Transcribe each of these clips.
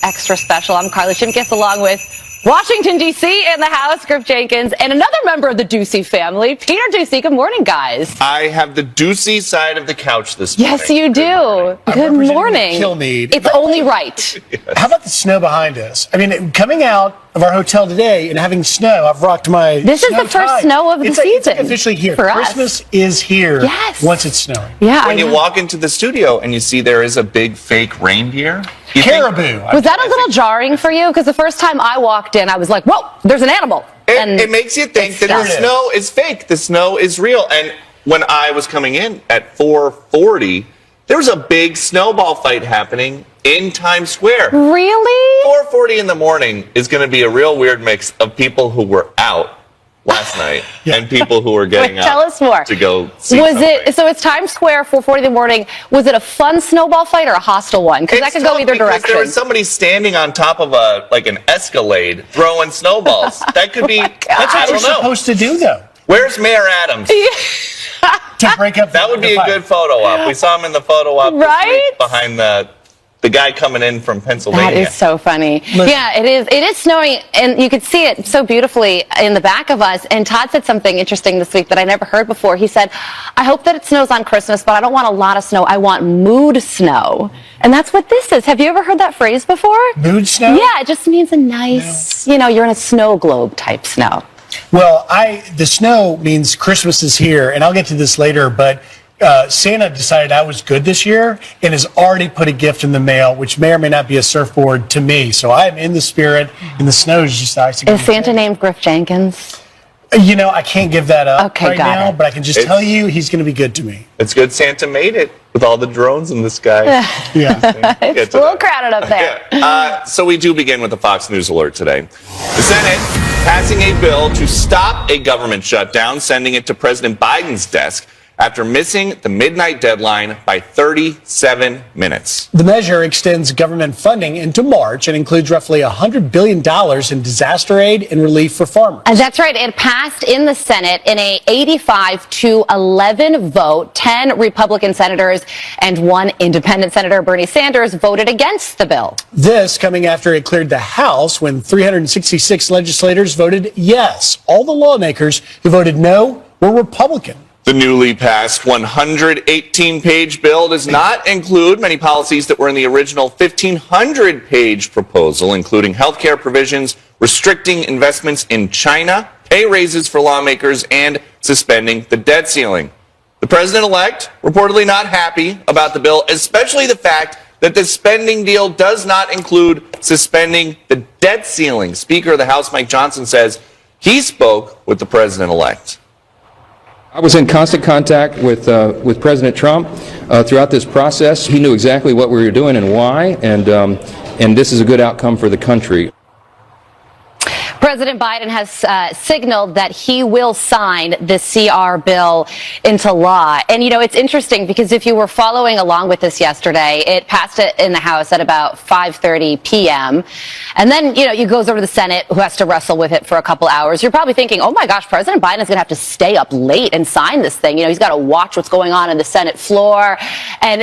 extra special. I'm Carly Shimkus along with Washington, D.C. in the house, Griff Jenkins, and another member of the Ducey family, Peter Ducey. Good morning, guys. I have the Ducey side of the couch this morning. Yes, you do. Good morning. It's only right. Yes. How about the snow behind us? I mean, coming out of our hotel today and having snow, I've rocked my This is the first snow of the season. It's officially here. For Christmas is here once it's snowing. Yeah, when you walk into the studio and you see there is a big fake reindeer. Caribou. Was that a little jarring for you? Because the first time I walked in, I was like, whoa, there's an animal. It makes you think that the snow is fake. The snow is real. And when I was coming in at 4:40, there was a big snowball fight happening in Times Square. Really? 4:40 in the morning is going to be a real weird mix of people who were out last night and people who were getting Tell us more. to go see So it's Times Square, 4:40 in the morning. Was it a fun snowball fight or a hostile one? Because that could go either direction. There was somebody standing on top of an Escalade throwing snowballs. That could be. That's what you're supposed to do, though. Where's Mayor Adams? To break up. That would be a good photo op. We saw him in the photo op this week behind the guy coming in from Pennsylvania. That is so funny. Yeah, it is. It is snowing, and you could see it so beautifully in the back of us. And Todd said something interesting this week that I never heard before. He said, I hope that it snows on Christmas, but I don't want a lot of snow. I want mood snow. And that's what this is. Have you ever heard that phrase before? Mood snow? Yeah, it just means a nice, you're in a snow globe type snow. Well, the snow means Christmas is here, and I'll get to this later, but Santa decided I was good this year and has already put a gift in the mail, which may or may not be a surfboard to me. So I am in the spirit, and the snow is just icing. Is Santa named Griff Jenkins? I can't give that up right now, but I can just tell you he's going to be good to me. It's good Santa made it with all the drones in the sky. Yeah. It's a little crowded up there. So we do begin with the Fox News alert today. The Senate passing a bill to stop a government shutdown, sending it to President Biden's desk after missing the midnight deadline by 37 minutes. The measure extends government funding into March and includes roughly $100 billion in disaster aid and relief for farmers. That's right. It passed in the Senate in a 85-11 vote. 10 Republican senators and 1 independent senator, Bernie Sanders, voted against the bill. This coming after it cleared the House when 366 legislators voted yes. All the lawmakers who voted no were Republican. The newly passed 118-page bill does not include many policies that were in the original 1,500-page proposal, including health care provisions, restricting investments in China, pay raises for lawmakers, and suspending the debt ceiling. The president-elect reportedly not happy about the bill, especially the fact that the spending deal does not include suspending the debt ceiling. Speaker of the House Mike Johnson says he spoke with the president-elect. I was in constant contact with President Trump throughout this process. He knew exactly what we were doing and why, and this is a good outcome for the country. President Biden has signaled that he will sign the CR bill into law. And, it's interesting because if you were following along with this yesterday, it passed it in the House at about 5:30 p.m. And then, it goes over to the Senate, who has to wrestle with it for a couple hours. You're probably thinking, oh, my gosh, President Biden is going to have to stay up late and sign this thing. He's got to watch what's going on in the Senate floor. And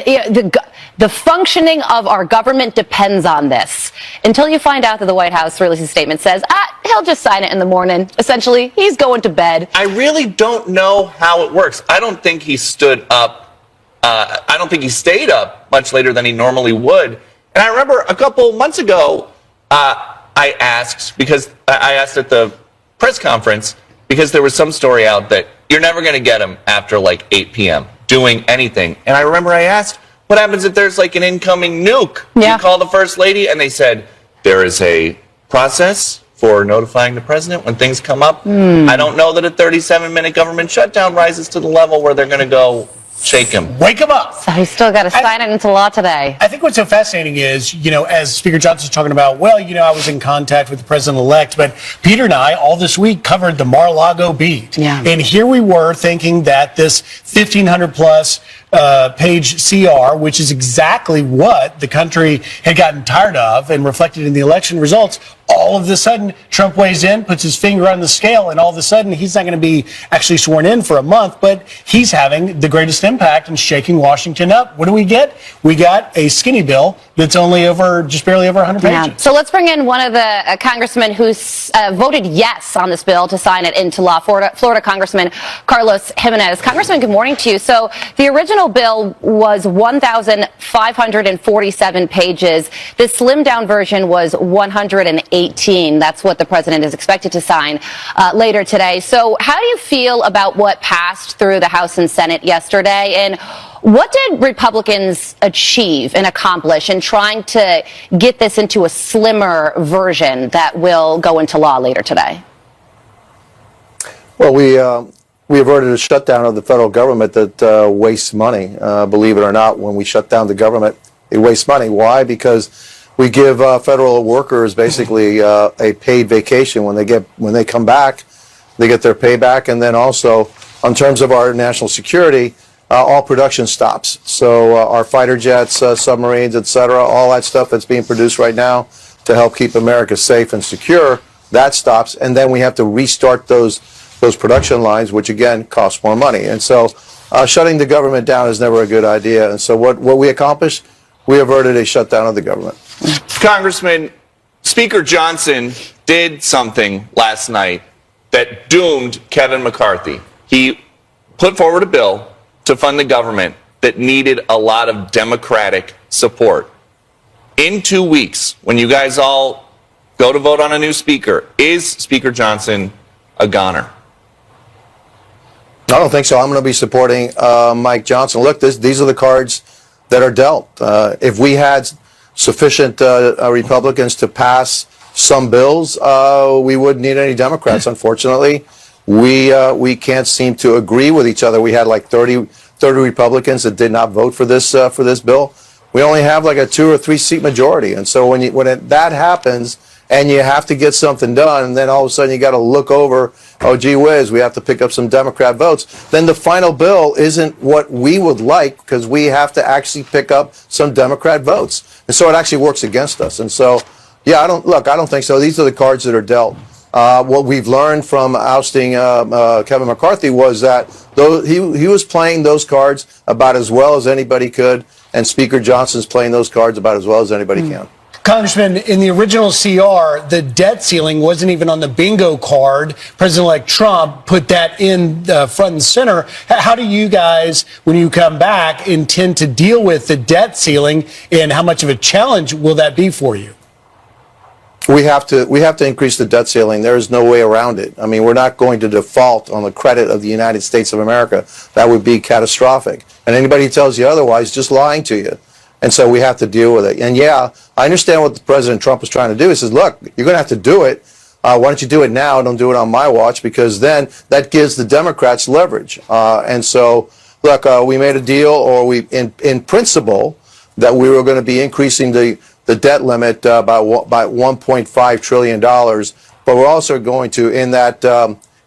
the functioning of our government depends on this. Until you find out that the White House release statement says, he'll just sign it in the morning. Essentially, he's going to bed. I really don't know how it works. I don't think he stood up. I don't think he stayed up much later than he normally would. And I remember a couple months ago, I asked at the press conference because there was some story out that you're never going to get him after 8 p.m. doing anything. And I remember I asked, what happens if there's an incoming nuke? Yeah. You call the first lady, and they said there is a process for notifying the president when things come up. I don't know that a 37-minute government shutdown rises to the level where they're going to go shake him. Wake him up. So he's still got to sign it into law today. I think what's so fascinating is, as Speaker Johnson's talking about, I was in contact with the president-elect, but Peter and I all this week covered the Mar-a-Lago beat. Yeah. And here we were thinking that this 1,500-plus page CR, which is exactly what the country had gotten tired of and reflected in the election results. All of a sudden, Trump weighs in, puts his finger on the scale, and all of a sudden, he's not going to be actually sworn in for a month, but he's having the greatest impact in shaking Washington up. What do we get? We got a skinny bill that's only just barely over 100 pages. Yeah. So let's bring in one of the congressmen who's voted yes on this bill to sign it into law, Florida Congressman Carlos Jimenez. Congressman, good morning to you. So the original bill was 1,547 pages. The slimmed down version was 118. That's what the president is expected to sign later today. So how do you feel about what passed through the House and Senate yesterday? And what did Republicans achieve and accomplish in trying to get this into a slimmer version that will go into law later today? Well, we averted a shutdown of the federal government that wastes money. Believe it or not, when we shut down the government, it wastes money. Why? Because we give federal workers basically a paid vacation when they come back. They get their payback, and then also, in terms of our national security, all production stops. So our fighter jets, submarines, etc., all that stuff that's being produced right now to help keep America safe and secure, that stops, and then we have to restart those production lines, which again costs more money. And so shutting the government down is never a good idea. And so what we accomplished, we averted a shutdown of the government. Congressman, Speaker Johnson did something last night that doomed Kevin McCarthy. He put forward a bill to fund the government that needed a lot of Democratic support. In 2 weeks, when you guys all go to vote on a new speaker, is Speaker Johnson a goner? I don't think so. I'm going to be supporting Mike Johnson. Look, these are the cards that are dealt. If we had sufficient Republicans to pass some bills, we wouldn't need any Democrats. Unfortunately, we can't seem to agree with each other. We had like 30 Republicans that did not vote for this bill. We only have like a 2 or 3 seat majority, and so when that happens, and you have to get something done, and then all of a sudden you got to look over, oh gee whiz, we have to pick up some Democrat votes, then the final bill isn't what we would like, because we have to actually pick up some Democrat votes. And so it actually works against us. And so, yeah, I don't think so. These are the cards that are dealt. What we've learned from ousting Kevin McCarthy was that he was playing those cards about as well as anybody could, and Speaker Johnson's playing those cards about as well as anybody can. Congressman, in the original CR, the debt ceiling wasn't even on the bingo card. President-elect Trump put that in front and center. How do you guys, when you come back, intend to deal with the debt ceiling, and how much of a challenge will that be for you? We have to increase the debt ceiling. There is no way around it. I mean, we're not going to default on the credit of the United States of America. That would be catastrophic. And anybody who tells you otherwise is just lying to you. And so we have to deal with it. And yeah, I understand what President Trump was trying to do. He says, look, you're going to have to do it. Why don't you do it now? Don't do it on my watch, because then that gives the Democrats leverage. And so, look, we made a deal, or in principle, that we were going to be increasing the debt limit by $1.5 trillion. But we're also going to, in that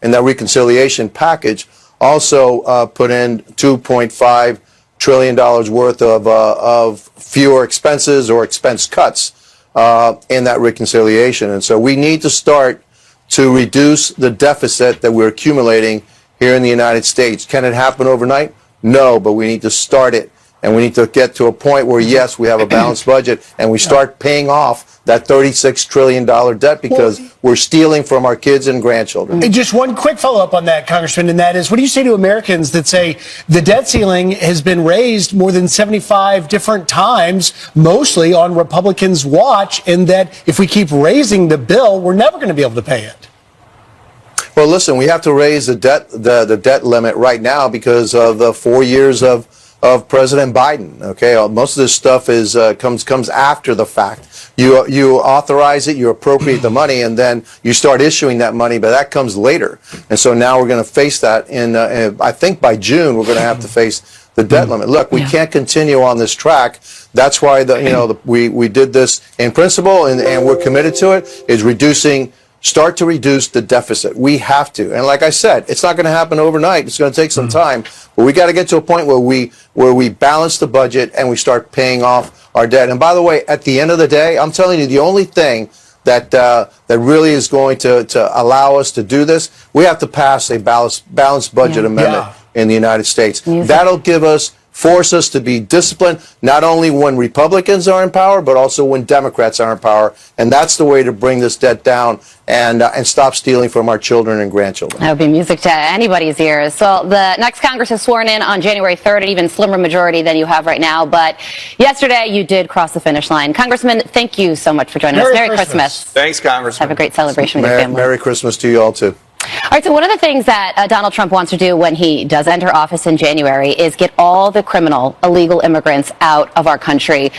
reconciliation package, also put in $2.5 trillion worth of fewer expenses or expense cuts in that reconciliation. And so we need to start to reduce the deficit that we're accumulating here in the United States. Can it happen overnight? No, but we need to start it. And we need to get to a point where, yes, we have a balanced budget, and we start paying off that $36 trillion debt, because we're stealing from our kids and grandchildren. And just one quick follow-up on that, Congressman, and that is, what do you say to Americans that say the debt ceiling has been raised more than 75 different times, mostly on Republicans' watch, and that if we keep raising the bill, we're never going to be able to pay it? Well, listen, we have to raise the debt limit right now because of the 4 years of President Biden. Okay, most of this stuff is comes after the fact. You authorize it, you appropriate the money, and then you start issuing that money, but that comes later. And so now we're going to face that in I think by June we're going to have to face the debt limit. Look, we can't continue on this track. That's why we did this in principle, and we're committed to it, is reducing start to reduce the deficit. We have to. And like I said, it's not going to happen overnight. It's going to take some time. But we got to get to a point where we balance the budget and we start paying off our debt. And by the way, at the end of the day, I'm telling you, the only thing that really is going to allow us to do this, we have to pass a balanced budget amendment in the United States. That'll force us to be disciplined, not only when Republicans are in power, but also when Democrats are in power. And that's the way to bring this debt down and stop stealing from our children and grandchildren. That would be music to anybody's ears. So the next Congress is sworn in on January 3rd, an even slimmer majority than you have right now. But yesterday you did cross the finish line. Congressman, thank you so much for joining us. Merry Christmas. Thanks, Congressman. Have a great celebration with your family. Merry Christmas to you all, too. All right, so one of the things that Donald Trump wants to do when he does enter office in January is get all the criminal, illegal immigrants out of our country.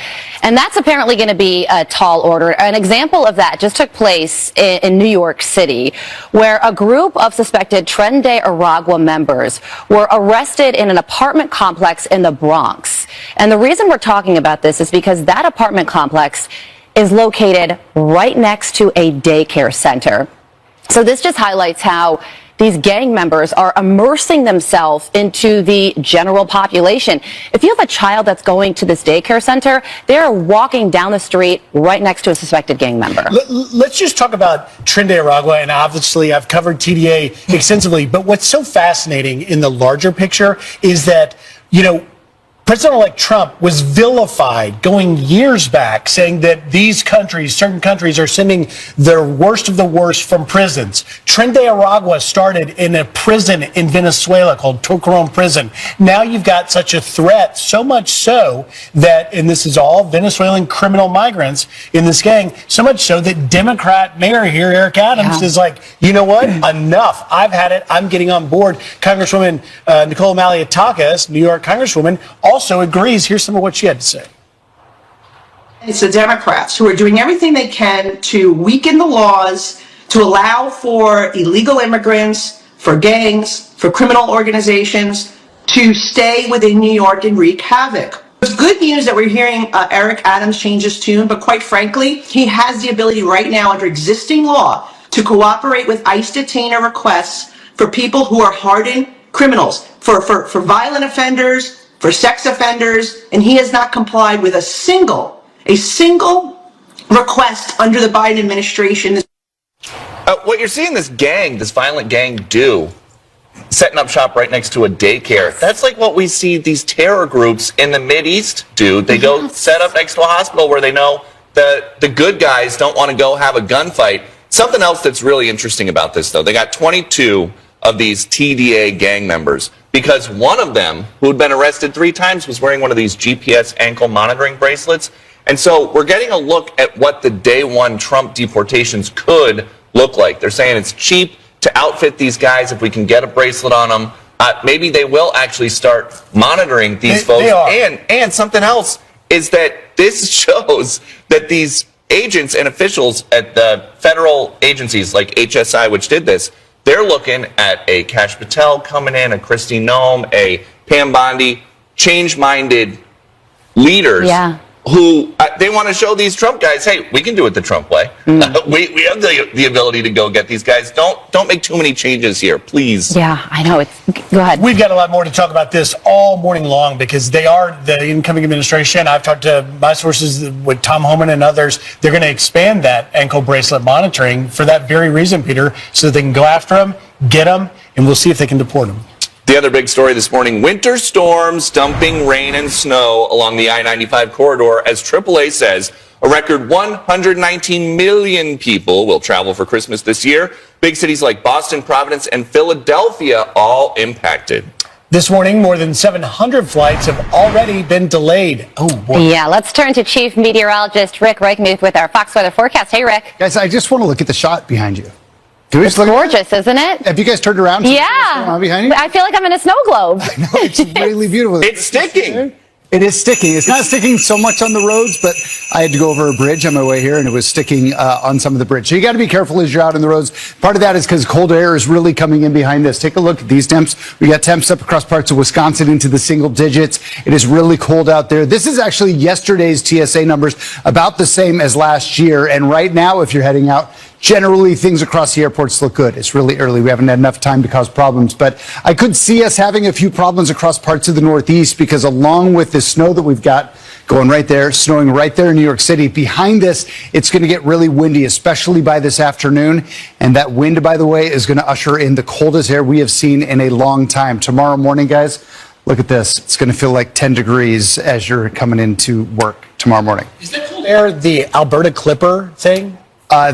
And that's apparently going to be a tall order. An example of that just took place in New York City, where a group of suspected Tren de Aragua members were arrested in an apartment complex in the Bronx. And the reason we're talking about this is because that apartment complex is located right next to a daycare center. So this just highlights how these gang members are immersing themselves into the general population. If you have a child that's going to this daycare center, they're walking down the street right next to a suspected gang member. Let's just talk about Tren de Aragua, and obviously I've covered TDA extensively, but what's so fascinating in the larger picture is that, President-elect Trump was vilified going years back, saying that these countries, certain countries, are sending the worst of the worst from prisons. Tren de Aragua started in a prison in Venezuela called Tocaron Prison. Now you've got such a threat, so much so that, and this is all Venezuelan criminal migrants in this gang, so much so that Democrat mayor here, Eric Adams, is like, you know what? Enough. I've had it. I'm getting on board. Congresswoman Nicole Malliotakis, New York Congresswoman, also agrees. Here's some of what she had to say. It's the Democrats who are doing everything they can to weaken the laws, to allow for illegal immigrants, for gangs, for criminal organizations to stay within New York and wreak havoc. It's good news that we're hearing Eric Adams change his tune, but quite frankly, he has the ability right now under existing law to cooperate with ICE detainer requests for people who are hardened criminals, for violent offenders, for sex offenders, and he has not complied with a single request under the Biden administration. What you're seeing this violent gang do, setting up shop right next to a daycare, that's like what we see these terror groups in the Mideast do. They go set up next to a hospital where they know that the good guys don't want to go have a gunfight. Something else that's really interesting about this, though, they got 22 of these TDA gang members, because one of them, who had been arrested 3 times, was wearing one of these GPS ankle monitoring bracelets. And so we're getting a look at what the day one Trump deportations could look like. They're saying it's cheap to outfit these guys if we can get a bracelet on them. Maybe they will actually start monitoring these folks. They are. And something else is that this shows that these agents and officials at the federal agencies like HSI, which did this, they're looking at a Kash Patel coming in, a Kristi Noem, a Pam Bondi, change-minded leaders who they want to show these Trump guys, hey, we can do it the Trump way. We have the ability to go get these guys. Don't make too many changes here, please. Yeah, I know. Go ahead. We've got a lot more to talk about this all morning long because they are the incoming administration. I've talked to my sources with Tom Homan and others. They're going to expand that ankle bracelet monitoring for that very reason, Peter, so they can go after them, get them, and we'll see if they can deport them. The other big story this morning, winter storms dumping rain and snow along the I-95 corridor as AAA says a record 119 million people will travel for Christmas this year. Big cities like Boston, Providence, and Philadelphia all impacted. This morning, more than 700 flights have already been delayed. Oh, boy. Yeah, let's turn to Chief Meteorologist Rick Reichmuth with our Fox weather forecast. Hey, Rick. Guys, I just want to look at the shot behind you. It's gorgeous, isn't it? Have you guys turned around? Yeah. Behind you? I feel like I'm in a snow globe. No, it's really beautiful. It's sticking. It is sticking. It's not sticking so much on the roads, but I had to go over a bridge on my way here, and it was sticking on some of the bridge. So you got to be careful as you're out on the roads. Part of that is because cold air is really coming in behind us. Take a look at these temps. We got temps up across parts of Wisconsin into the single digits. It is really cold out there. This is actually yesterday's TSA numbers, about the same as last year. And right now, if you're heading out, generally things across the airports look good. It's really early. We haven't had enough time to cause problems, but I could see us having a few problems across parts of the Northeast because along with the snow that we've got going right there, snowing right there in New York City, behind this, it's going to get really windy, especially by this afternoon. And that wind, by the way, is going to usher in the coldest air we have seen in a long time. Tomorrow morning, guys, look at this. It's going to feel like 10 degrees as you're coming into work tomorrow morning. Is the cold air the Alberta Clipper thing?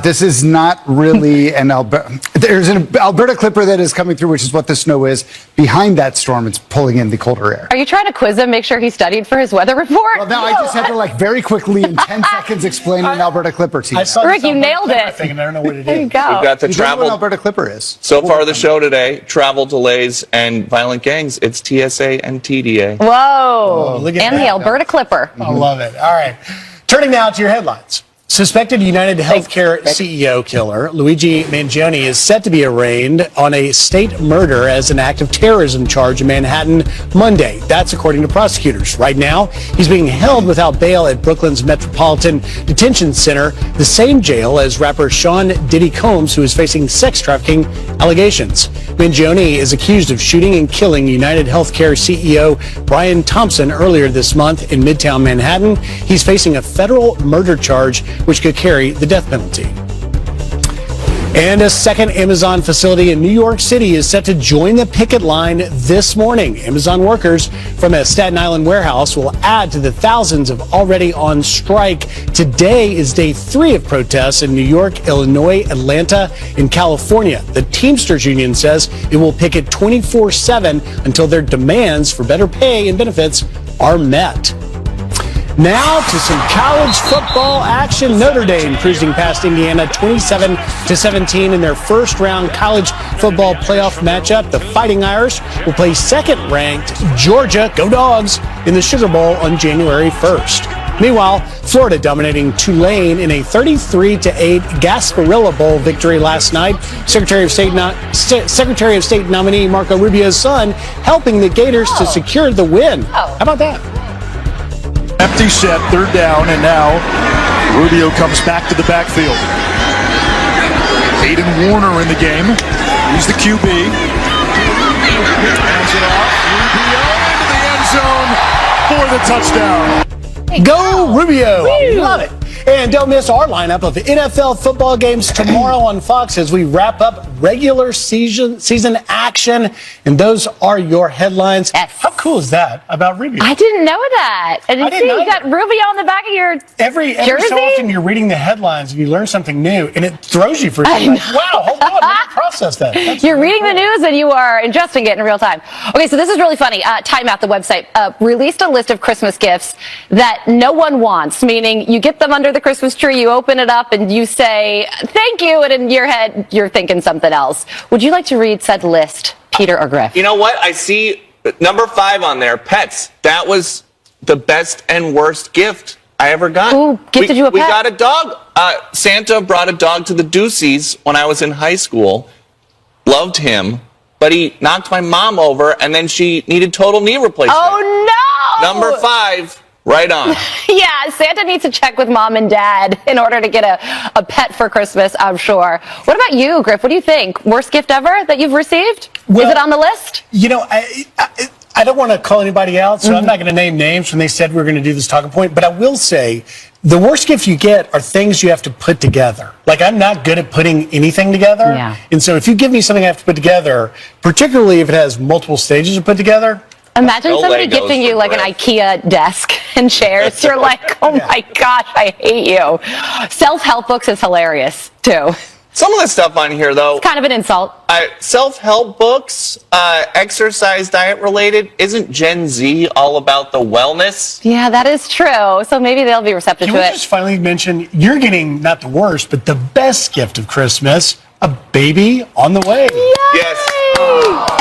This is not really an Alberta. There's an Alberta Clipper that is coming through, which is what the snow is. Behind that storm, it's pulling in the colder air. Are you trying to quiz him, make sure he studied for his weather report? Well, now I just had to very quickly in 10 seconds explain an Alberta Clipper to you. I saw Rick, this you Alberta nailed Clipper it. thing, and I don't know what it There you is. go. We've got the You don't know what travel. Alberta Clipper is. So far, the show today: travel delays and violent gangs. It's TSA and TDA. Whoa. look at And that. the Alberta Clipper. I love it. All right. Turning now to your headlines. Suspected United Healthcare CEO killer Luigi Mangione is set to be arraigned on a state murder as an act of terrorism charge in Manhattan Monday. That's according to prosecutors. Right now, he's being held without bail at Brooklyn's Metropolitan Detention Center, the same jail as rapper Sean Diddy Combs, who is facing sex trafficking allegations. Mangione is accused of shooting and killing United Healthcare CEO Brian Thompson earlier this month in Midtown Manhattan. He's facing a federal murder charge which could carry the death penalty. And a second Amazon facility in New York City is set to join the picket line this morning. Amazon workers from a Staten Island warehouse will add to the thousands of already on strike. Today is day 3 of protests in New York, Illinois, Atlanta, and California. The Teamsters Union says it will picket 24/7 until their demands for better pay and benefits are met. Now to some college football action. Notre Dame cruising past Indiana 27-17 in their first round college football playoff matchup. The Fighting Irish will play second-ranked Georgia, go Dogs, in the Sugar Bowl on January 1st. Meanwhile, Florida dominating Tulane in a 33-8 Gasparilla Bowl victory last night. Secretary of State nominee Marco Rubio's son helping the Gators to secure the win. How about that? Empty set, third down, and now Rubio comes back to the backfield. Hayden Warner in the game. He's the QB. Hands it off. Rubio into the end zone for the touchdown. Go Rubio! Love it. And don't miss our lineup of NFL football games tomorrow on Fox as we wrap up regular season action. And those are your headlines. Yes. How cool is that about Rubio? I didn't know that. I didn't see you got Rubio on the back of your Every jersey? so often you're reading the headlines and you learn something new and it throws you for a second. Like, wow, hold on, let me process that. That's You're really reading the news and you are ingesting it in real time. Okay, so this is really funny. Time Out, the website, released a list of Christmas gifts that no one wants, meaning you get them under the Christmas tree, you open it up and you say, thank you, and in your head, you're thinking something else. Would you like to read said list, Peter or Griff? You know what? I see number 5 on there. Pets. That was the best and worst gift I ever got. Who gifted you a We pet? got a dog. Santa brought a dog to the Duceys when I was in high school. Loved him, but he knocked my mom over, and then she needed total knee replacement. Oh, no! Number 5, right on. Yeah, Santa needs to check with mom and dad in order to get a pet for Christmas, I'm sure. What about you, Griff? What do you think? Worst gift ever that you've received? Well, Is it on the list? You know, I don't want to call anybody out, so I'm not going to name names when they said we were going to do this talking point. But I will say the worst gifts you get are things you have to put together. Like, I'm not good at putting anything together. Yeah. And so if you give me something I have to put together, particularly if it has multiple stages to put together, Imagine No somebody Legos gifting you for like an Griff. IKEA desk and chairs. You're like, oh my gosh, I hate you. Self-help books is hilarious, too. Some of the stuff on here, though, Kind of an insult. self-help books, exercise, diet related, isn't Gen Z all about the wellness? Yeah, that is true. So maybe they'll be receptive can to we it. just finally mention you're getting not the worst, but the best gift of Christmas, a baby on the way. Yes.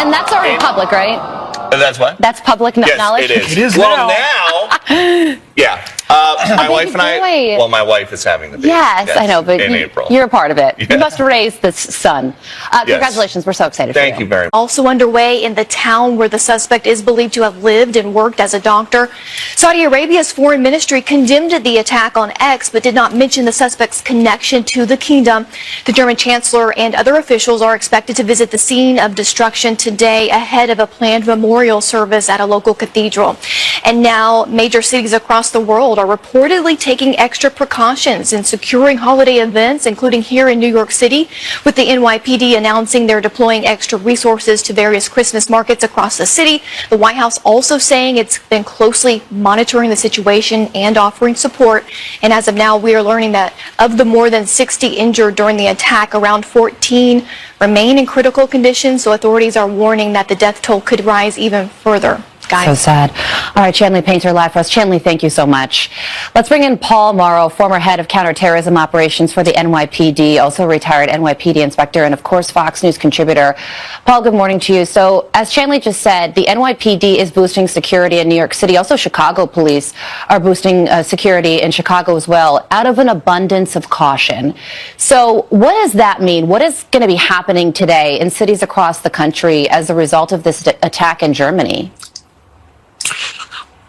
And that's already public, right? That's what? That's public Yes, knowledge? it is. It is well, now. now, yeah. My wife and I. boy. Well, my wife is having the baby. Yes, I know, but in April. you're a part of it. Yeah. You must raise this son. Congratulations. We're so excited Thank for you very much. Also underway in the town where the suspect is believed to have lived and worked as a doctor. Saudi Arabia's foreign ministry condemned the attack on X, but did not mention the suspect's connection to the kingdom. The German chancellor and other officials are expected to visit the scene of destruction today ahead of a planned memorial service at a local cathedral. And now major cities across the world are reportedly taking extra precautions in securing holiday events, including here in New York City, with the NYPD announcing they're deploying extra resources to various Christmas markets across the city. The White House also saying it's been closely monitoring the situation and offering support. And as of now, we are learning that of the more than 60 injured during the attack, around 14 remain in critical condition. So authorities are warning that the death toll could rise even further. So sad. All right, Chanley Painter live for us. Chanley, thank you so much. Let's bring in Paul Morrow, former head of counterterrorism operations for the NYPD, also retired NYPD inspector, and of course Fox News contributor. Paul, good morning to you. So as Chanley just said, the NYPD is boosting security in New York City. Also Chicago police are boosting security in Chicago as well, out of an abundance of caution. So what does that mean? What is going to be happening today in cities across the country as a result of this attack in Germany?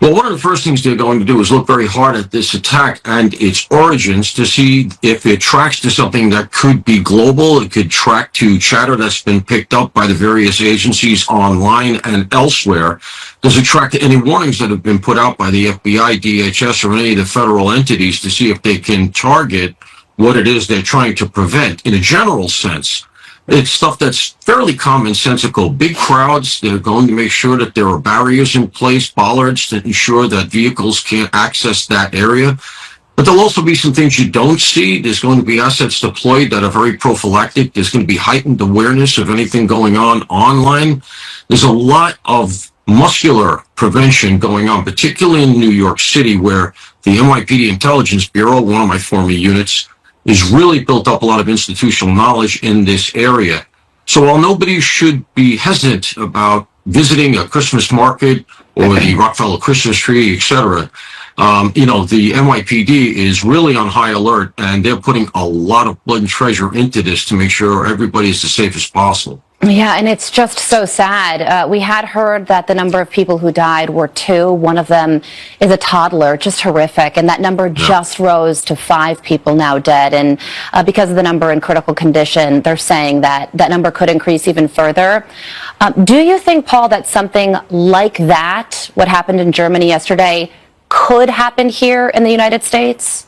Well, one of the first things they're going to do is look very hard at this attack and its origins to see if it tracks to something that could be global. It could track to chatter that's been picked up by the various agencies online and elsewhere. Does it track to any warnings that have been put out by the FBI, DHS, or any of the federal entities to see if they can target what it is they're trying to prevent in a general sense? It's stuff that's fairly commonsensical. Big crowds, they're going to make sure that there are barriers in place, bollards to ensure that vehicles can't access that area. But there'll also be some things you don't see. There's going to be assets deployed that are very prophylactic. There's going to be heightened awareness of anything going on online. There's a lot of muscular prevention going on, particularly in New York City, where the NYPD Intelligence Bureau, one of my former units, is really built up a lot of institutional knowledge in this area. So while nobody should be hesitant about visiting a Christmas market or the Rockefeller Christmas tree, etc., the NYPD is really on high alert, and they're putting a lot of blood and treasure into this to make sure everybody is as safe as possible. Yeah, and it's just so sad. We had heard that the number of people who died were 2. One of them is a toddler, just horrific. And that number just rose to 5 people now dead. And because of the number in critical condition, they're saying that that number could increase even further. Do you think, Paul, that something like that, what happened in Germany yesterday, could happen here in the United States?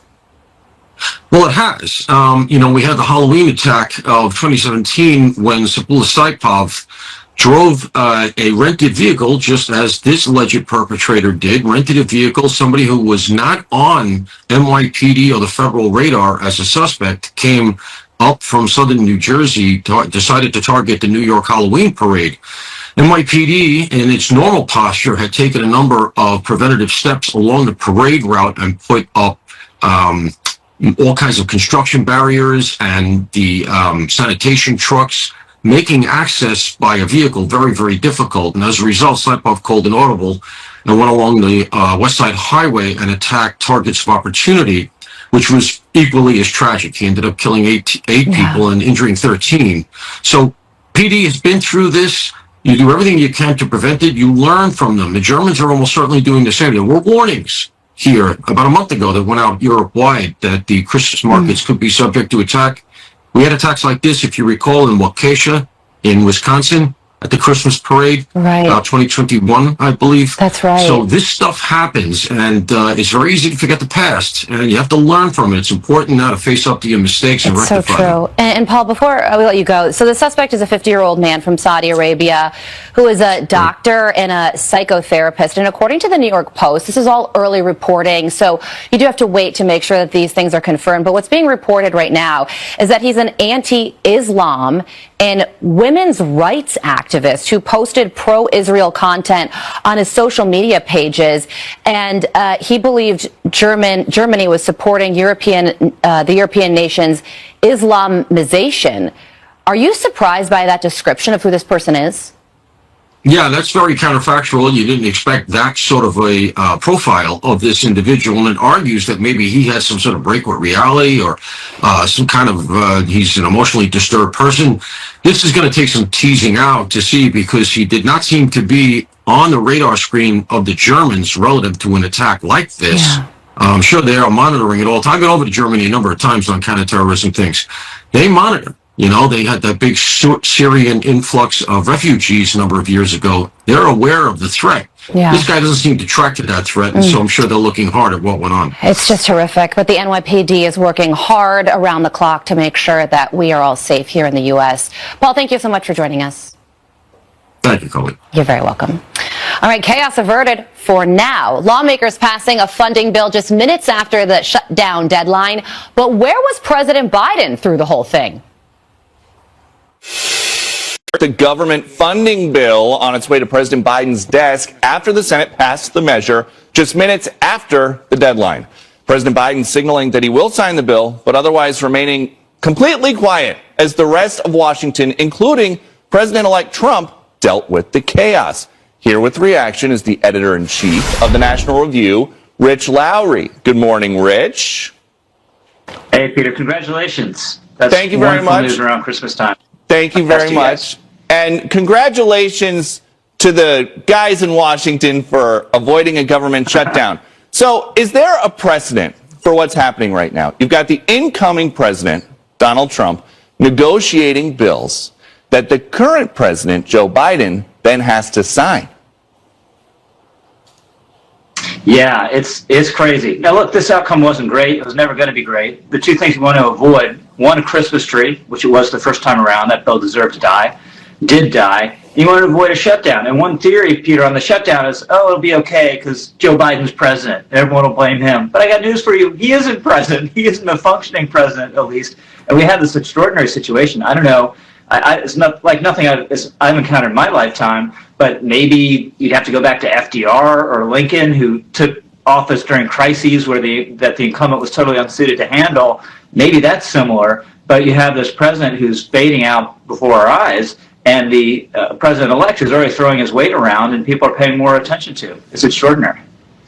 Well, it has. We had the Halloween attack of 2017 when Sabula Saipov drove a rented vehicle, just as this alleged perpetrator did, rented a vehicle. Somebody who was not on NYPD or the federal radar as a suspect came up from southern New Jersey, decided to target the New York Halloween parade. NYPD, in its normal posture, had taken a number of preventative steps along the parade route and put up all kinds of construction barriers and the sanitation trucks, making access by a vehicle very, very difficult. And as a result, Saipov called an audible and went along the West Side Highway and attacked targets of opportunity, which was equally as tragic. He ended up killing eight people and injuring 13. So PD has been through this. You do everything you can to prevent it. You learn from them. The Germans are almost certainly doing the same. There were warnings here about a month ago that went out Europe-wide that the Christmas markets could be subject to attack. We had attacks like this, if you recall, in Waukesha, in Wisconsin, at the Christmas parade, about 2021, I believe. That's right. So this stuff happens, and it's very easy to forget the past, and you have to learn from it. It's important now to face up to your mistakes and rectify them. It's so true. And Paul, before we let you go, so the suspect is a 50-year-old man from Saudi Arabia who is a doctor and a psychotherapist. And according to the New York Post, this is all early reporting, so you do have to wait to make sure that these things are confirmed. But what's being reported right now is that he's an anti-Islam and women's rights activist who posted pro-Israel content on his social media pages, and he believed Germany was supporting the European nation's Islamization. Are you surprised by that description of who this person is? Yeah, that's very counterfactual. You didn't expect that sort of a profile of this individual, and it argues that maybe he has some sort of break with reality or some kind of, he's an emotionally disturbed person. This is going to take some teasing out to see, because he did not seem to be on the radar screen of the Germans relative to an attack like this. Yeah. I'm sure they are monitoring it all the time. I've been over to Germany a number of times on counterterrorism things. They monitor. You know, they had that big Syrian influx of refugees a number of years ago. They're aware of the threat. Yeah. This guy doesn't seem to track to that threat, and so I'm sure they're looking hard at what went on. It's just horrific, but the NYPD is working hard around the clock to make sure that we are all safe here in the U.S. Paul, thank you so much for joining us. Thank you, Colleen. You're very welcome. All right, chaos averted for now. Lawmakers passing a funding bill just minutes after the shutdown deadline. But where was President Biden through the whole thing? The government funding bill on its way to President Biden's desk after the Senate passed the measure just minutes after the deadline. President Biden signaling that he will sign the bill, but otherwise remaining completely quiet as the rest of Washington, including President-elect Trump, dealt with the chaos. Here with reaction is the editor-in-chief of the National Review, Rich Lowry. Good morning, Rich. Hey, Peter, congratulations. Thank you very much. News around Christmas time. Thank you very much. And congratulations to the guys in Washington for avoiding a government shutdown. So is there a precedent for what's happening right now? You've got the incoming president, Donald Trump, negotiating bills that the current president, Joe Biden, then has to sign. Yeah, it's crazy. Now, look, this outcome wasn't great. It was never going to be great. The two things we want to avoid, one, a Christmas tree, which it was the first time around. That bill deserved to die, did die. You want to avoid a shutdown. And one theory, Peter, on the shutdown is, oh, it'll be okay because Joe Biden's president. Everyone will blame him. But I got news for you. He isn't president. He isn't a functioning president, at least. And we had this extraordinary situation. I don't know. It's not like nothing I've encountered in my lifetime, but maybe you'd have to go back to FDR or Lincoln, who took office during crises where the incumbent was totally unsuited to handle. Maybe that's similar, but you have this president who's fading out before our eyes, and the president-elect is already throwing his weight around, and people are paying more attention to. It's extraordinary.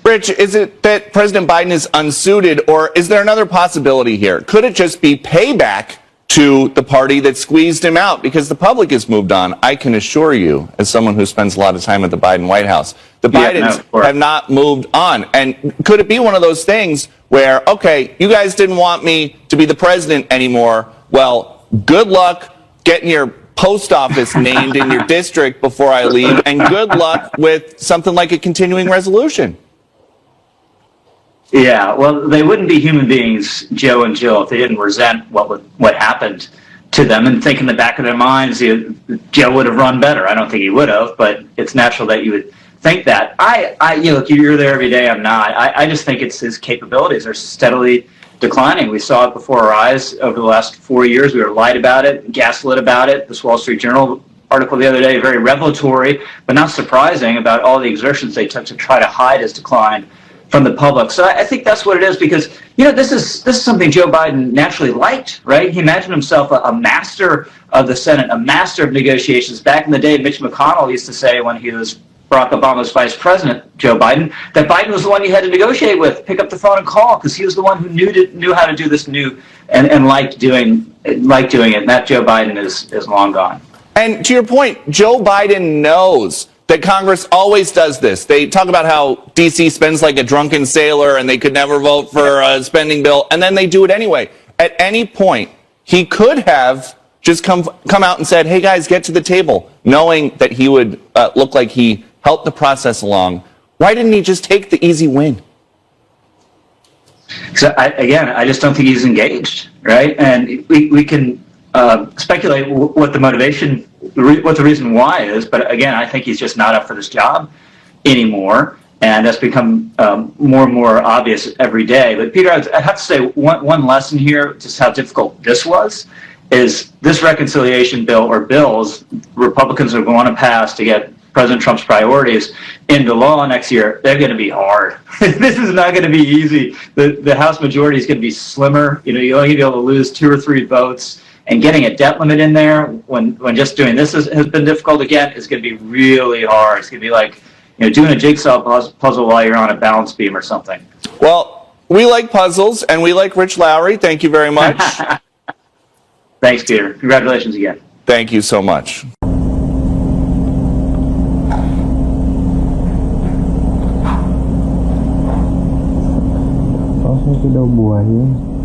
Rich, is it that President Biden is unsuited, or is there another possibility here? Could it just be payback to the party that squeezed him out? Because the public has moved on. I can assure you, as someone who spends a lot of time at the Biden White House, the Bidens have not moved on. And could it be one of those things where, okay, you guys didn't want me to be the president anymore. Well, good luck getting your post office named in your district before I leave, and good luck with something like a continuing resolution. Yeah, well, they wouldn't be human beings, Joe and Jill, if they didn't resent what happened to them and think in the back of their minds, Joe would have run better. I don't think he would have, but it's natural that you would think that. Look, you're there every day. I'm not. I just think it's his capabilities are steadily declining. We saw it before our eyes over the last 4 years. We were lied about it, gaslit about it. This Wall Street Journal article the other day, very revelatory, but not surprising about all the exertions they took to try to hide his decline from the public. So I think that's what it is, because this is something Joe Biden naturally liked, right? He imagined himself a master of the Senate, a master of negotiations. Back in the day, Mitch McConnell used to say when he was Barack Obama's vice president, Joe Biden, that Biden was the one you had to negotiate with, pick up the phone and call, because he was the one who knew how to do this and liked doing it. And that Joe Biden is long gone. And to your point, Joe Biden knows that Congress always does this. They talk about how D.C. spends like a drunken sailor and they could never vote for a spending bill, and then they do it anyway. At any point, he could have just come out and said, hey, guys, get to the table, knowing that he would look like he helped the process along. Why didn't he just take the easy win? So I just don't think he's engaged, right? And we can speculate what the motivation, what the reason why is, but again, I think he's just not up for this job anymore, and that's become more and more obvious every day. But Peter, I'd have to say one lesson here, just how difficult this was, is this reconciliation bill or bills Republicans are going to pass to get President Trump's priorities into law next year. They're going to be hard. This is not going to be easy. The House majority is going to be slimmer. You're only going to be able to lose 2 or 3 votes. And getting a debt limit in there when just doing this has been difficult again is going to be really hard. It's going to be like, doing a jigsaw puzzle while you're on a balance beam or something. Well, we like puzzles and we like Rich Lowry. Thank you very much. Thanks, Peter. Congratulations again. Thank you so much. Có cái đầu bùa chứ.